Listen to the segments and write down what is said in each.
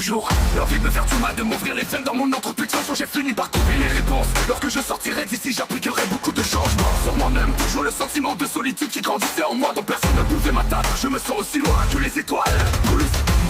toujours l'envie de me faire du mal, de m'ouvrir les veines dans mon entreprise. De toute façon j'ai fini par trouver les réponses. Lorsque je sortirai d'ici j'appliquerai beaucoup de changements sur moi-même. Toujours le sentiment de solitude qui grandissait en moi, dont personne ne pouvait m'atteindre. Je me sens aussi loin que les étoiles.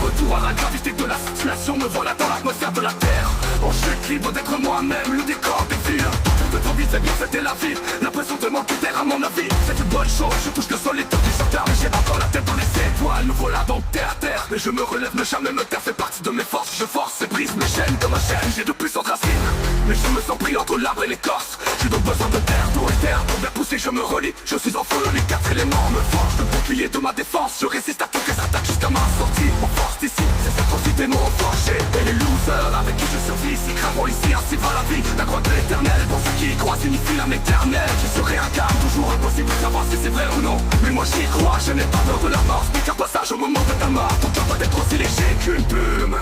Retour à la gravité de la situation, me voilà dans l'atmosphère de la terre. En chute libre d'être moi-même, le décor défile. De ton vie c'est bien, c'était la vie. L'impression de manquer d'air à mon avis, c'est une bonne chose. Je touche le sol et tout du chanteur, mais j'ai encore la tête dans les étoiles. Nous voilà donc terre à terre, mais je me relève, ne jamais me taire, fait partie de mes forces. Je force et brise mes chaînes comme un chêne, j'ai de puissantes racines, mais je me sens pris entre l'arbre et l'écorce. J'ai donc besoin de terre, d'eau et terre. Pour bien pousser je me relie, je suis en feu. Les quatre éléments me forgent le bouclier de ma défense. Je résiste à toutes les attaques jusqu'à ma sortie. On force d'ici, c'est cette atrocité m'ont forgé. Et les losers avec qui je survis, si craint ici, ainsi va la vie. La croix de l'éternel, pour ceux qui y croient signifie l'âme éternelle. Je serai un calme, toujours impossible de savoir si c'est vrai ou non. Mais moi j'y crois, je n'ai pas peur de la mort. Speak un passage au moment de ta mort. Ton cœur doit être aussi léger qu'une plume.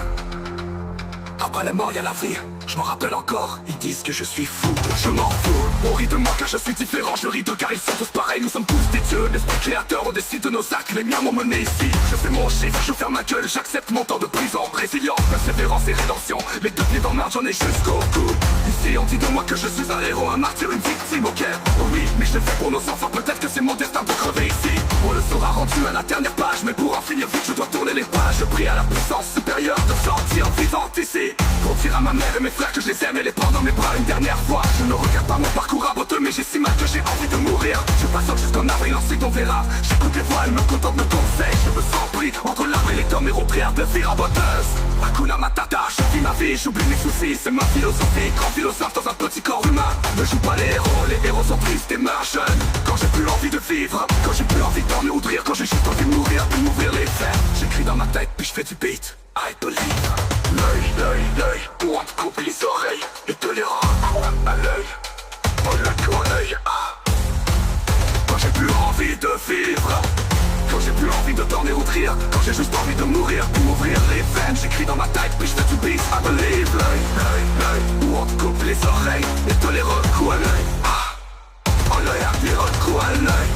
Après la mort y'a la vie, je m'en rappelle encore. Ils disent que je suis fou, je m'en fous. On rit de moi car je suis différent, je ris de car ils sont tous pareils. Nous sommes tous des dieux, l'esprit créateur, on décide de nos actes. Les miens m'ont mené ici, je fais mon chiffre, je ferme ma gueule. J'accepte mon temps de prison, résilience, persévérance et rédemption. Les deux pieds dans le marge, j'en ai jusqu'au cou. Ici on dit de moi que je suis un héros, un martyr, une victime, ok. Oh oui, mais je le fais pour nos enfants, peut-être que c'est mon destin de crever ici. On le saura rendu à la dernière page, mais pour en finir vite je dois tourner les pages. Je prie à la puissance supérieure de sortir vivante ici. Pour dire à ma mère et mes frères que je les aime et les prends dans mes bras une dernière fois. Je ne regarde pas mon parcours raboteux, mais j'ai si mal que j'ai envie de mourir. Je patiente jusqu'en avril, ensuite on verra. J'écoute les voix, elles me contentent, me conseillent. Je me sens pris entre l'arbre et les tomes, héros prêts à devenir raboteuse. Hakuna Matata, je vis ma vie, j'oublie mes soucis. C'est ma philosophie, grand philosophe dans un petit corps humain. Ne joue pas les héros sont tristes et meurent jeunes. Quand j'ai plus envie de vivre, quand j'ai plus envie d'en nourrir, quand j'ai juste envie de mourir, puis m'ouvrir les fers. J'écris dans ma tête, puis je fais du beat. I believe. L'œil, on te coupe les oreilles et te les rend à l'œil. On l'a l'œil. Quand j'ai plus envie de vivre, quand j'ai plus envie de dormir ou de rire, quand j'ai juste envie de mourir, puis m'ouvrir les veines. J'écris dans ma tête, puis je fais du beat. I believe. L'œil, on te coupe les oreilles et te les recoue à l'œil. Oh l'œil, puis recoue à l'œil.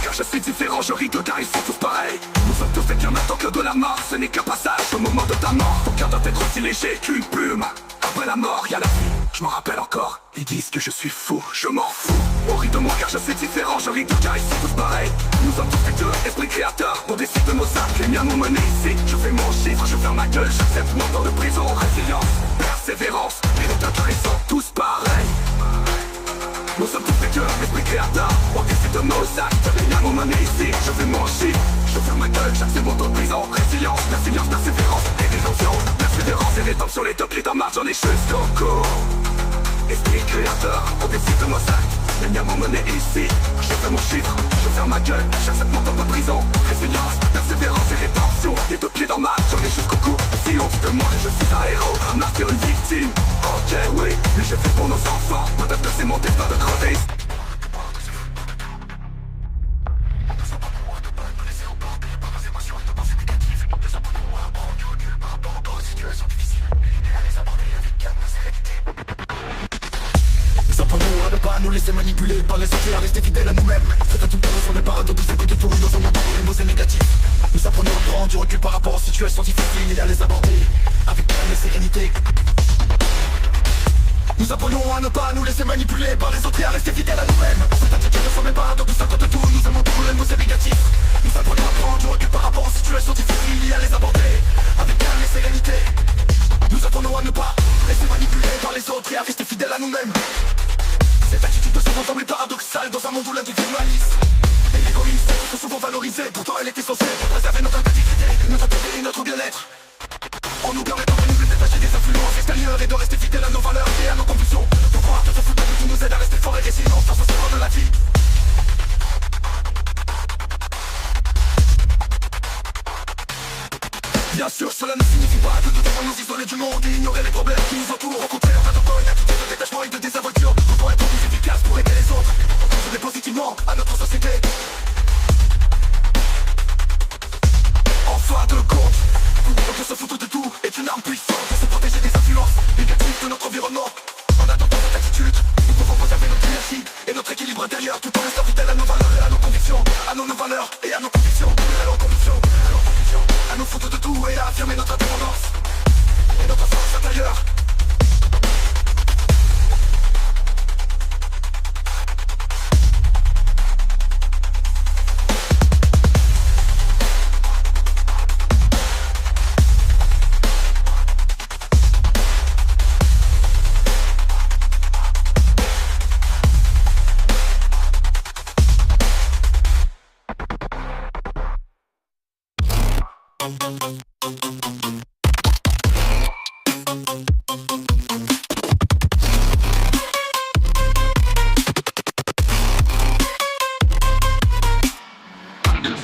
Car je suis différent, je ris de car ils sont tous pareils. Nous sommes tous faits bien maintenant que de la mort, ce n'est qu'un passage au moment de ta mort. Ton cœur doit être aussi léger qu'une plume. Après la mort, y'a la vie, je m'en rappelle encore. Ils disent que je suis fou, je m'en fous. On rit de moi car je suis différent, je ris de car ils sont tous pareils. Nous sommes tous faits de esprit créateur, on décide de nos actes. Les miens m'ont mené ici, je fais mon chiffre, je ferme ma gueule. J'accepte mon temps de prison, résilience, persévérance. Et les deux cœurs ils sont tous pareils. Nous sommes tous des cœurs, esprit créateur, on décide de nos actes. Les miens m'ont mené ici, je fais mon chiffre, je ferme ma gueule, j'accepte mon temps de prison. Résilience, persévérance et rédemption. Persévérance et rédemption, les deux pieds dans marche, j'en ai jusqu'au cou. Esprit créateur, on décide de nos actes. Les miens m'ont mené ici, je fais mon chiffre, je ferme ma gueule, j'accepte mon temps de prison. Résilience, persévérance et rédemption, les deux pieds dans marche, j'en ai jusqu'au cou. Si on dit de moi, je suis un héros, un martyr, une victime. Ok oui, mais j'ai fait pour nos enfants, peut-être que c'est mon destin de crever. Nous apprenons à ne pas nous laisser manipuler par les autres et à rester fidèles à nous-mêmes. C'est à tout temps sur les paradoxes de tous ces côtés touristes dans un monde où les mots c'est négatif. Nous apprenons à prendre du recul par rapport aux situations difficiles et à les aborder avec calme et sérénité. Nous apprenons à ne pas nous laisser manipuler par les autres et à rester fidèles à nous-mêmes. C'est à dire ne sommes pas dans tout ça contre tout, nous aimons tous les mots c'est négatif. Nous apprenons à prendre du recul par rapport aux situations difficiles et à les aborder avec calme et sérénité. Nous apprenons à ne pas laisser manipuler par les autres et à rester fidèles à nous-mêmes. Cette attitude de souvent semble paradoxale dans un monde où l'individualisme et l'égoïsme sont souvent valorisés. Pourtant elle est essentielle pour préserver notre intégrité, notre paix et notre bien-être. On nous permet de nous détacher des influences extérieures et de rester fidèles à nos valeurs et à nos convictions. Pour croire que ce foot de tout nous aide à rester forts et résilients face aux erreurs de la vie. Bien sûr, cela ne signifie pas que nous devons nous isoler du monde et ignorer les problèmes qui nous entourent. Au contraire, on a de bonnes attitudes de détachement et de désavant. nuisant à notre société. En fin de compte, on peut se foutre de tout est une arme puissante pour se protéger des influences négatives de notre environnement. En adoptant cette attitude, nous pouvons conserver notre énergie et notre équilibre intérieur tout en restant fidèles à nos valeurs et à nos convictions, à nos valeurs et à nos convictions, à nos convictions, à nos convictions, à nous foutre de tout et à affirmer notre indépendance et notre force intérieure.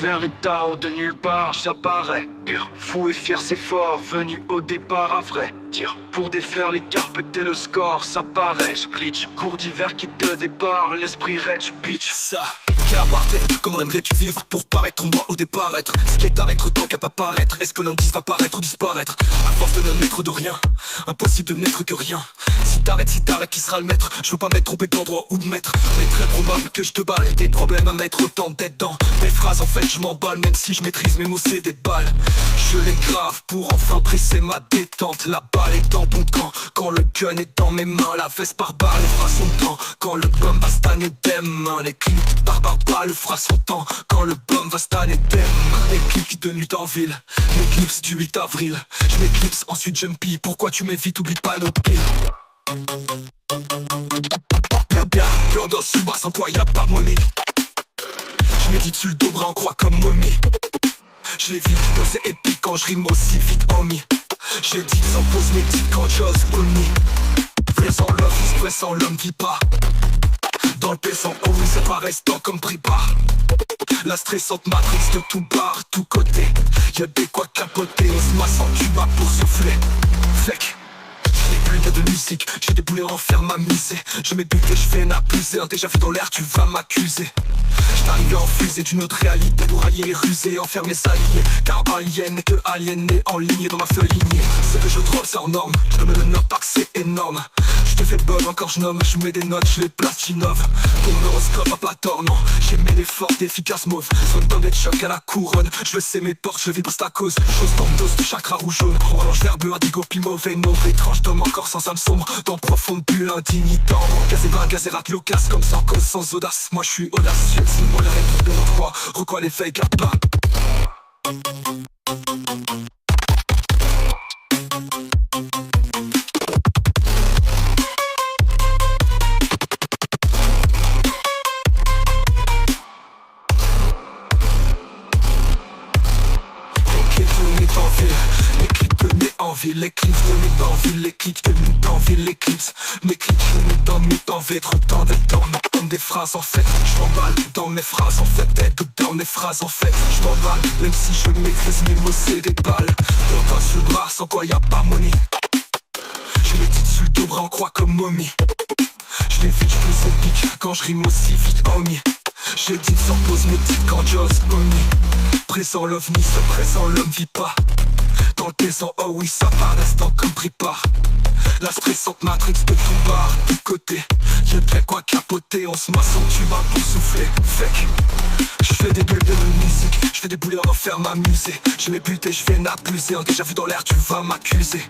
Véritable de nulle part, j'apparais. Pur, fou et fier, c'est fort, venu au départ à vrai dire. Pour défaire les carpes et le score, ça paraît. Je glitch, cours d'hiver qui te départ, l'esprit rage, bitch. Ça, car par terre, comment aimerais-tu vivre pour paraître moi au départ être ce qui est d'arrêter tant qu'à pas paraître. Est-ce que l'on dit va paraître ou disparaître? À force de ne mettre de rien, impossible de n'être que rien. Si t'arrêtes, qui sera le maître? Je veux pas m'être trompé d'endroit ou de mettre. Mais très probable que je te balle. Des problèmes à mettre autant d'être dans mes phrases, en fait je m'emballe. Même si je maîtrise mes mots c'est des balles. Je les grave pour enfin presser ma détente. La balle est dans ton camp, quand le gun est dans mes mains. La veste par balle, les fera son temps. Quand le bum va stanner des mains. Les clics par balle fera son temps. Quand le bum va stanner des mains. Les clics de nuit en ville, l'éclipse du 8 avril. Je m'éclipse, ensuite je me pille. Pourquoi tu m'évites, oublie pas notre kill. Bien, dans ce bas sans toi y'a pas monnaie. Je médite sur le dos bras en croix comme momie. Je l'évite, c'est épique quand je rime aussi vite en mi. J'ai dit sans pause médite quand j'ose omni. Vrai sans love, stress sans l'homme vit pas. Dans le pétant, oh oui ça paraît tant comme prépa. La stressante matrice de tout bar, tout côté. Y'a des quoi capoter, ose moi sans tu vas pour souffler. Fake. J'ai plus de musique, j'ai des boulets en faire m'amuser. Je m'ébute et je fais n'abuser. Un déjà vu dans l'air, tu vas m'accuser. J't'arrive en fusée d'une autre réalité pour allier et ruser, enfermer mes alliés. Car alien n'est que aliéné en ligne dans ma feuille lignée. Ce que je drop c'est en norme, je me le note pas que c'est énorme. Je te fais bug encore je nomme, je mets des notes, je les place, j'innove. Pour l'horoscope à pas tort non, j'ai mis des fortes efficaces mauves. Zone dans des chocs à la couronne, je le sais mes portes, je vibre c'est à cause. Chose dans dose de chakra rouge jaune, orange verbeux, indigo puis mauvais, étrange d'homme encore sans âme sombre. Dans profonde bulle indignité, gazé bas, gazé rat, loquace comme sans cause, sans audace. Moi je suis audacieux, c'est moi le rêve de notre roi. Requois les feuilles, garde pas. L'éclipse de nuit en ville, l'éclipse de nuit en ville, l'éclipse. Mes clips de nuit en vie, trop de temps d'être dans comme des phrases en fait. Je m'emballe dans mes phrases en fait, être dans mes phrases en fait. Je m'emballe, même si je maîtrise mes mots c'est des balles. Dans un sur le bras sans quoi y'a pas money. Je les dis sur le dos bras en croix comme momie. Je l'évite, je plus épique quand je rime aussi vite homie. J'ai dit sans pause médite quand j'ose homie. Présent l'ovni, ce présent l'homme vit pas. Dans le pétant, oh oui ça part l'instant comme prépare. La stressante matrix de tout bar, du côté. Y'a de quoi capoter, on se masse en tuba pour souffler. Fake. Je fais des bulles de musique, je fais des boulets en faire m'amuser. Je m'ébute et je viens n'abuser, un déjà vu dans l'air tu vas m'accuser.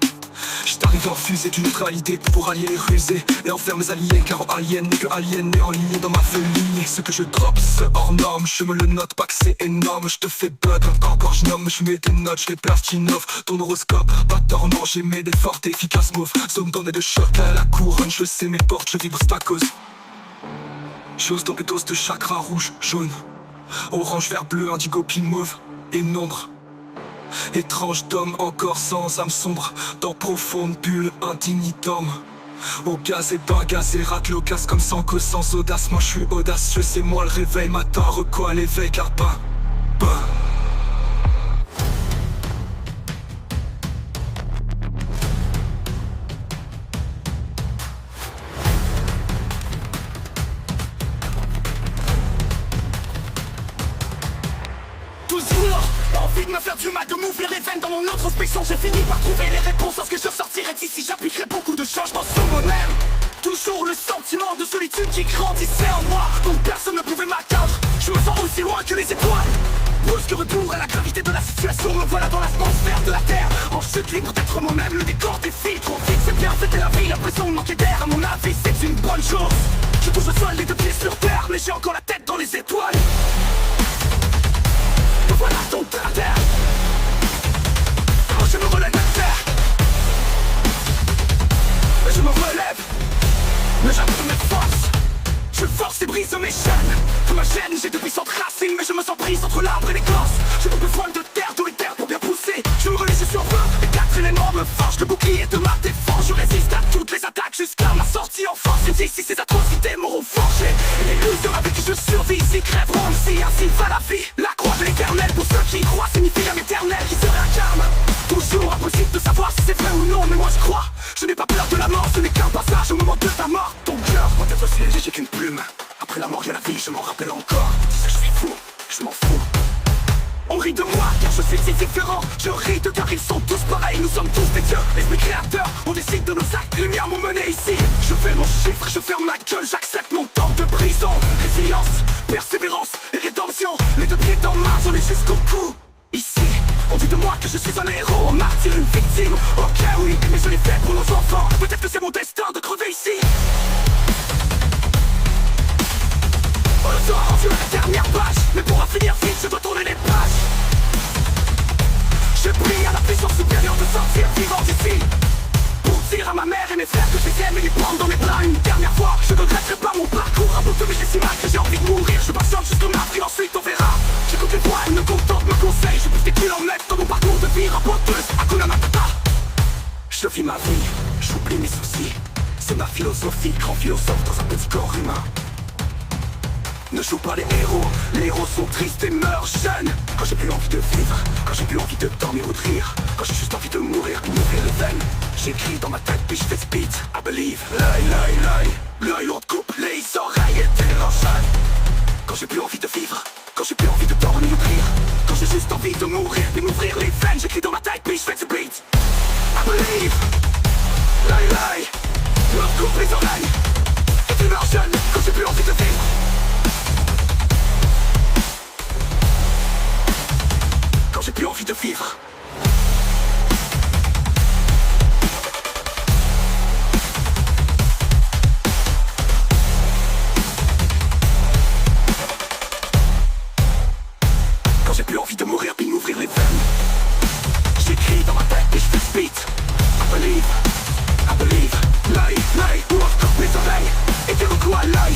J't'arrive en fusée d'une neutralité pour allier et ruser. Et en faire mes alliés car en alien n'est que aliéné en ligne dans ma feuille lignée. Ce que je drop c'est hors norme, je me le note pas que c'est énorme. Je te fais bug encore je nomme, je mets des notes, je les place j'innove. Ton horoscope, pas tort non, j'ai mis des fortes efficaces moves. Zone dans des deux chocs à la couronne, je sais mes portes, je vibre c'est à cause. Chose dans des doses de chakra rouge, jaune, orange, vert, bleu, indigo, puis mauve et nombre. Étrange d'homme encore sans âme sombre, dans profonde bulle indigne d'homme. Au gaz et bas, gaz et rate loquace comme sans cause, sans audace. Moi je suis audacieux, c'est moi le réveil matin, requois l'éveil car pas. du mal de m'ouvrir les veines dans mon introspection. J'ai fini par trouver les réponses lorsque je sortirai d'ici. J'appliquerai beaucoup de changements sur moi-même. Toujours le sentiment de solitude qui grandissait en moi, donc personne ne pouvait m'atteindre. Je me sens aussi loin que les étoiles. Brusque retour à la gravité de la situation. Me voilà dans l'atmosphère de la terre, en chute libre d'être moi-même. Le décor défile trop vite, c'est bien, c'était la vie. L'impression de manquer d'air, à mon avis c'est une bonne chose. Je touche le sol, les deux pieds sur terre, mais j'ai encore la tête dans les étoiles. Me voilà tombé à terre. Oh, je me relève de terre. Mais je me relève. Mais j'apprends mes forces. Je force et brise mes chaînes. Comme ma chaîne, j'ai de puissantes racines, mais je me sens prise entre l'arbre et l'écorce. J'ai pas besoin de terre, d'eau et terre pour bien pousser. Je me relève sur feu, les quatre éléments me forgent. Le bouclier de ma défense, je résiste à toutes les attaques jusqu'à ma sortie en force. Et d'ici ces atrocités m'auront forgé. Et les illusions avec qui je survis, ici crèveront aussi, ainsi va la vie. La croix de l'éternel, pour ceux qui y croient, signifie l'âme éternelle qui se réincarne. Toujours impossible de savoir si c'est vrai ou non, mais moi je crois. Je n'ai pas peur de la mort, ce n'est qu'un passage au moment de ta mort. Ton cœur doit être siégé, j'ai qu'une plume. Après la mort, il y a la vie, je m'en rappelle encore. Tu sais que je suis fou, je m'en fous. On rit de moi car je suis si différent. Je ris de car ils sont tous pareils, nous sommes tous des dieux. L'esprit créateur, on décide de nos actes. Les lumières m'ont mené ici. Je fais mon chiffre, je ferme ma gueule, j'accepte mon temps de prison. Résilience, persévérance et rédemption. Les deux pieds dans ma j'en ai jusqu'au cou. Ici, on dit de moi que je suis un héros, un martyr, une victime. Ok oui, mais je l'ai fait pour nos enfants. Peut-être que c'est mon destin de crever ici. On le sera rendu à la dernière page, mais pour en finir vite, je dois tourner les pages. Je prie à la puissance supérieure de sortir vivant d'ici. Pour dire à ma mère et mes frères que je les aime et les prendre dans mes bras une dernière fois. Je ne regretterai pas mon parcours, un bout de mes si mal que j'ai envie de mourir. Je patiente jusqu'au meurtre et ensuite on verra. J'écoute les voix, elles me contentent, me conseillent. Je pousse des kilomètres dans mon parcours de vie raboteuse. Hakuna Matata. Je vis ma vie, j'oublie mes soucis. C'est ma philosophie, grand philosophe dans un petit corps humain. Ne joue pas les héros sont tristes et meurent jeunes. Quand j'ai plus envie de vivre, quand j'ai plus envie de dormir ou de rire, quand j'ai juste envie de mourir, m'ouvrir les veines. J'écris dans ma tête puis je fais speed. I believe, lie. L'œil l'autre coupe les oreilles et t'éloge. Quand j'ai plus envie de vivre, quand j'ai plus envie de dormir ou de rire, quand j'ai juste envie de mourir puis m'ouvrir les veines. J'écris dans ma tête puis je fais speed. I believe, lie. L'autre coupe les oreilles et t'éloge. Quand j'ai plus envie de vivre. Quand j'ai plus envie de vivre. Quand j'ai plus envie de mourir puis m'ouvrir les veines. J'écris dans ma tête et je fais speed. I believe, lie. Ouvre mes oreilles et tes recours à l'œil.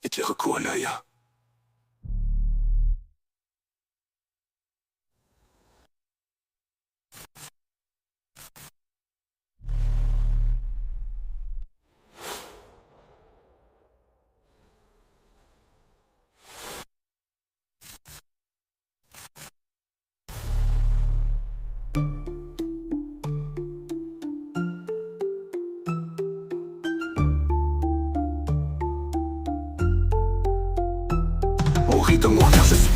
Et tes recours à l'œil. On rit de moi car je suis.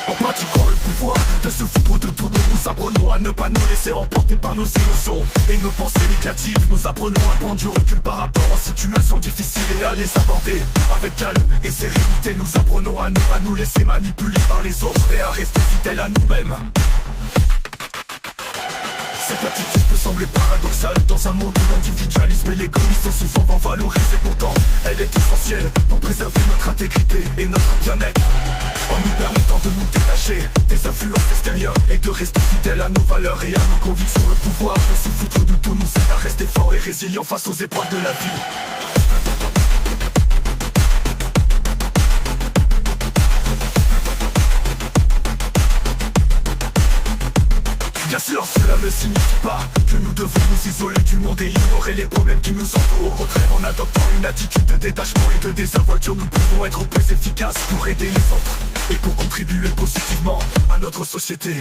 En pratiquant le pouvoir de ce foudre de tout, nous apprenons à ne pas nous laisser emporter par nos émotions et nos pensées négatives. Nous apprenons à prendre du recul par rapport aux situations difficiles et à les aborder avec calme et sérénité. Nous apprenons à ne pas nous laisser manipuler par les autres et à rester fidèles à nous-mêmes. Cette attitude peut sembler paradoxale dans un monde où l'individualisme et l'égoïsme sont souvent valorisés. Pourtant, elle est essentielle pour préserver notre intégrité et notre bien-être, en nous permettant de nous détacher des influences extérieures et de rester fidèles à nos valeurs et à nos convictions. Le pouvoir de se foutre de tout nous aide à rester forts et résilients face aux épreuves de la vie. Bien sûr, cela ne signifie pas que nous devons nous isoler du monde et ignorer les problèmes qui nous entourent. Au contraire, en adoptant une attitude de détachement et de désinvolture, nous pouvons être plus efficaces pour aider les autres et pour contribuer positivement à notre société.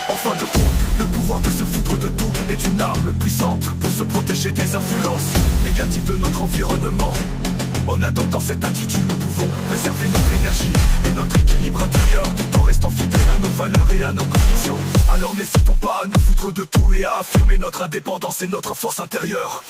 En fin de compte, le pouvoir de se foutre de tout est une arme puissante pour se protéger des influences négatives de notre environnement. En adoptant cette attitude, nous pouvons préserver notre énergie et notre équilibre intérieur tout en restant fidèles à nos valeurs et à nos convictions. Alors n'hésitons pas à nous foutre de tout et à affirmer notre indépendance et notre force intérieure.